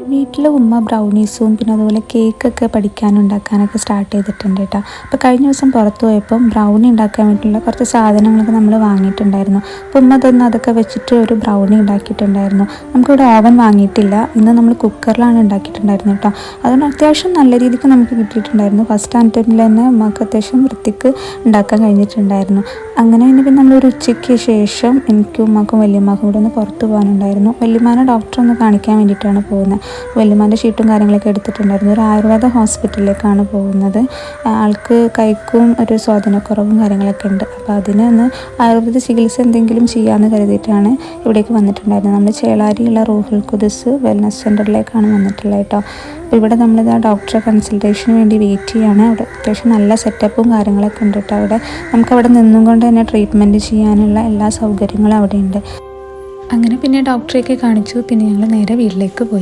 വീട്ടിൽ ഉമ്മ ബ്രൗണീസും പിന്നെ അതുപോലെ കേക്കൊക്കെ ഉണ്ടാക്കാനൊക്കെ സ്റ്റാർട്ട് ചെയ്തിട്ടുണ്ട് കേട്ടോ. അപ്പോൾ കഴിഞ്ഞ ദിവസം പുറത്ത് പോയപ്പം ബ്രൗണി ഉണ്ടാക്കാൻ വേണ്ടിയിട്ടുള്ള കുറച്ച് സാധനങ്ങളൊക്കെ നമ്മൾ വാങ്ങിയിട്ടുണ്ടായിരുന്നു. അപ്പോൾ ഉമ്മ അതൊക്കെ വെച്ചിട്ട് ഒരു ബ്രൗണി ഉണ്ടാക്കിയിട്ടുണ്ടായിരുന്നു. നമുക്കിവിടെ ഓവൻ വാങ്ങിയിട്ടില്ല, ഇന്ന് നമ്മൾ കുക്കറിലാണ് ഉണ്ടാക്കിയിട്ടുണ്ടായിരുന്നു കേട്ടോ. അതുകൊണ്ട് അത്യാവശ്യം നല്ല രീതിക്ക് നമുക്ക് കിട്ടിയിട്ടുണ്ടായിരുന്നു. ഫസ്റ്റ് അറ്റംപ്റ്റിൽ തന്നെ ഉമ്മക്ക് അത്യാവശ്യം വൃത്തിക്ക് ഉണ്ടാക്കാൻ കഴിഞ്ഞിട്ടുണ്ടായിരുന്നു. അങ്ങനെ പിന്നെ നമ്മളൊരു ഉച്ചയ്ക്ക് ശേഷം എനിക്കും ഉമ്മക്കും വല്യമ്മക്കും കൂടെ ഒന്ന് പുറത്ത് പോകാനുണ്ടായിരുന്നു. വല്യമ്മാനെ ഡോക്ടറെ ഒന്ന് കാണിക്കാൻ വേണ്ടിയിട്ടാണ് പോകുന്നത്. വല്യമ്മാൻ്റെ ഷീറ്റും കാര്യങ്ങളൊക്കെ എടുത്തിട്ടുണ്ടായിരുന്നു. ഒരു ആയുർവേദ ഹോസ്പിറ്റലിലേക്കാണ് പോകുന്നത്. ആൾക്ക് കൈക്കും ഒരു സ്വാധീനക്കുറവും കാര്യങ്ങളൊക്കെ ഉണ്ട്. അപ്പോൾ അതിനൊന്ന് ആയുർവേദ ചികിത്സ എന്തെങ്കിലും ചെയ്യാമെന്ന് കരുതിയിട്ടാണ് ഇവിടേക്ക് വന്നിട്ടുണ്ടായിരുന്നത്. നമ്മൾ ചേളാരിയുള്ള റൂഹുൽ ഖുദ്സ് വെൽനസ് സെൻ്ററിലേക്കാണ് വന്നിട്ടുള്ളത് കേട്ടോ. അപ്പോൾ ഇവിടെ നമ്മളിത് ആ ഡോക്ടറെ കൺസൾട്ടേഷന് വേണ്ടി വെയിറ്റ് ചെയ്യുകയാണ്. അവിടെ അത്യാവശ്യം നല്ല സെറ്റപ്പും കാര്യങ്ങളൊക്കെ ഉണ്ട് കേട്ടോ. അവിടെ നമുക്കവിടെ നിന്നും കൊണ്ട് തന്നെ ട്രീറ്റ്മെൻറ്റ് ചെയ്യാനുള്ള എല്ലാ സൗകര്യങ്ങളും അവിടെ ഉണ്ട്. അങ്ങനെ പിന്നെ ഡോക്ടറെയൊക്കെ കാണിച്ചു. പിന്നെ ഞങ്ങൾ നേരെ വീട്ടിലേക്ക് പോയി.